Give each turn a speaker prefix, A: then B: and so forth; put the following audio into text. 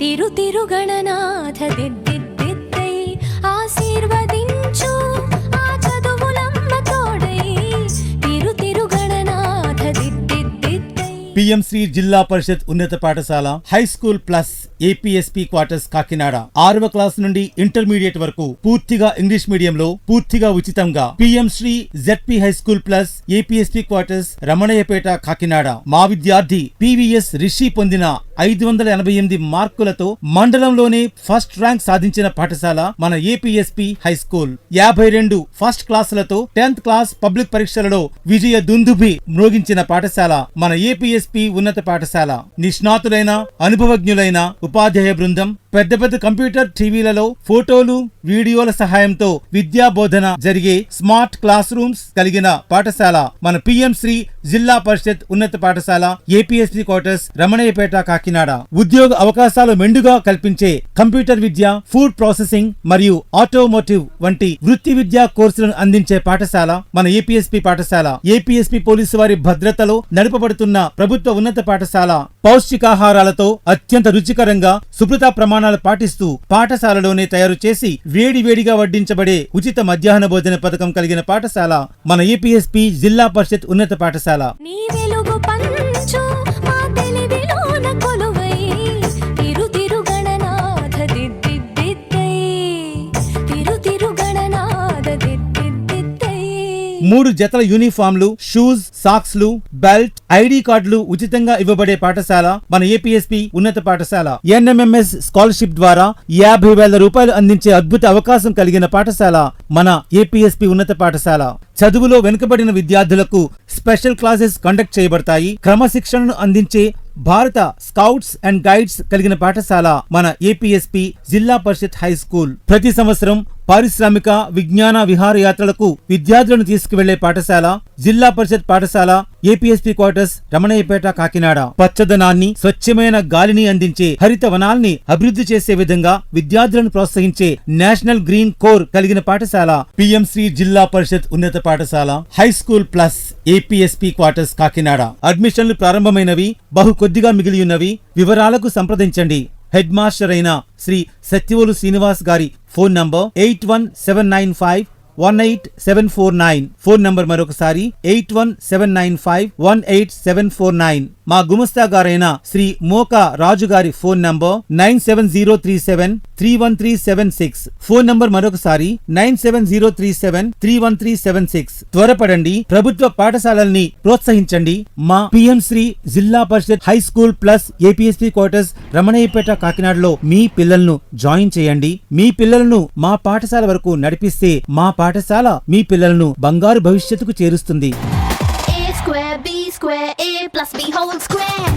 A: తిరు తిరు గణనాథ దిద్దిద్దిద్దై ఆశీర్వదించు ఆ చదువులమ్మ తోడై తిరు తిరు గణనాథ దిద్దిద్దిద్దై.
B: పిఎం శ్రీ జిల్లా పరిషత్ ఉన్నత పాఠశాల high school plus APSP quarters Kakinada 6వ క్లాస్ నుండి ఇంటర్మీడియట్ వరకు పూర్తిగా ఇంగ్లీష్ మీడియంలో పూర్తిగా ఉచితంగా. PM Shri ZP high school plus APSP quarters Ramanayyapeta Kakinada. మా విద్యార్థి పివిఎస్ రిషి పొందిన 588 మార్కులతో మండలంలోనే ఫస్ట్ ర్యాంక్ సాధించిన పాఠశాల మన ఏపీఎస్పీ హై స్కూల్. 52 ఫస్ట్ క్లాసులతో 10th క్లాస్ పబ్లిక్ పరీక్షలలో విజయ దుందుభి మ్రోగించిన పాఠశాల మన ఏపీఎస్పీ ఉన్నత పాఠశాల. నిష్ణాతులైన అనుభవజ్ఞులైన ఉపాధ్యాయ బృందం, పెద్ద పెద్ద కంప్యూటర్ టీవీలలో ఫోటోలు వీడియోల సహాయంతో విద్యా బోధన జరిగే స్మార్ట్ క్లాస్ రూమ్స్ కలిగిన పాఠశాల మన పిఎం శ్రీ జిల్లా పరిషత్ ఉన్నత పాఠశాల ఏపీఎస్పీ క్వార్టర్స్ రమణయ్యపేట కాకినాడ. ఉద్యోగ అవకాశాలు మెండుగా కల్పించే కంప్యూటర్ విద్య, ఫుడ్ ప్రాసెసింగ్ మరియు ఆటోమోటివ్ వంటి వృత్తి విద్యా కోర్సులను అందించే పాఠశాల మన ఏపీఎస్పీ పాఠశాల. ఏపీఎస్పీ పోలీసు వారి భద్రతలో నడపబడుతున్న ప్రభుత్వ ఉన్నత పాఠశాల. పౌష్టికాహారాలతో అత్యంత రుచికరంగా శుభ్రత ప్రమాణాలు పాటిస్తూ పాఠశాలలోనే తయారు చేసి వేడి వేడిగా వడ్డించబడే ఉచిత మధ్యాహ్న భోజన పథకం కలిగిన పాఠశాల మన ఏపీఎస్పీ జిల్లా పరిషత్ ఉన్నత పాఠశాల.
A: నీ వెలుగు పంచు మా తెలివిలోన కొలువై తిరు తిరు గణనాథ దిద్దిద్దిద్దై తిరు తిరు గణనాథ దిద్దిద్దిద్దై.
B: 3 జతల యూనిఫామ్లు, షూస్, సాక్స్లు, బెల్ట్, ఐడి కార్డులు ఉచితంగా ఇవ్వబడే పాఠశాల మన ఏపీఎస్పీ ఉన్నత పాఠశాల. ఎన్ఎంఎంఎస్ స్కాలర్షిప్ ద్వారా 50,000 రూపాయలు అందించే అద్భుత అవకాశం కలిగిన పాఠశాల మన ఏపీఎస్పీ ఉన్నత పాఠశాల. చదువులో వెనుకబడిన విద్యార్థులకు స్పెషల్ క్లాసెస్ కండక్ట్ చేయబడతాయి. క్రమశిక్షణను అందించే భారత స్కౌట్స్ అండ్ గైడ్స్ కలిగిన పాఠశాల మన ఏపీఎస్పీ జిల్లా పరిషత్ హై స్కూల్. ప్రతి సంవత్సరం పారిశ్రామిక విజ్ఞాన విహారయాత్రలకు విద్యార్థులను తీసుకువెళ్లే పాఠశాల జిల్లా పరిషత్ పాఠశాల ఏపీఎస్పీ క్వార్టర్స్ రమణయ్యపేట కాకినాడ. పచ్చదనాన్ని, స్వచ్ఛమైన గాలిని అందించే హరిత వనాల్ని అభివృద్ధి చేసే విధంగా విద్యార్థులను ప్రోత్సహించే నేషనల్ గ్రీన్ కోర్ కలిగిన పాఠశాల పిఎం శ్రీ జిల్లా పరిషత్ ఉన్నత పాఠశాల high school plus APSP quarters Kakinada. అడ్మిషన్లు ప్రారంభమైనవి, బహు కొద్దిగా మిగిలి ఉన్నవి. వివరాలకు సంప్రదించండి. హెడ్ మాస్టర్ అయిన శ్రీ సత్యవోలు శ్రీనివాస్ గారి ఫోన్ నంబర్ 8179518749. ఫోన్ నంబర్ మరొకసారి 8179518749. మా గుమస్తా గారైన శ్రీ మోకా రాజు గారి ఫోన్ నంబర్ 9703731376. ఫోన్ నంబర్ మరొకసారి 9703731376. త్వరపడండి, ప్రభుత్వ పాఠశాలల్ని ప్రోత్సహించండి. మా PM Shri Zilla Parishad high school plus APSP quarters Ramanayyapeta కాకినాడలో మీ పిల్లలను జాయిన్ చేయండి. మీ పిల్లలను మా పాఠశాల వరకు నడిపిస్తే మా పాఠశాల మీ పిల్లలను బంగారు భవిష్యత్తుకు చేరుస్తుంది.
C: A square, B square, A plus B whole square.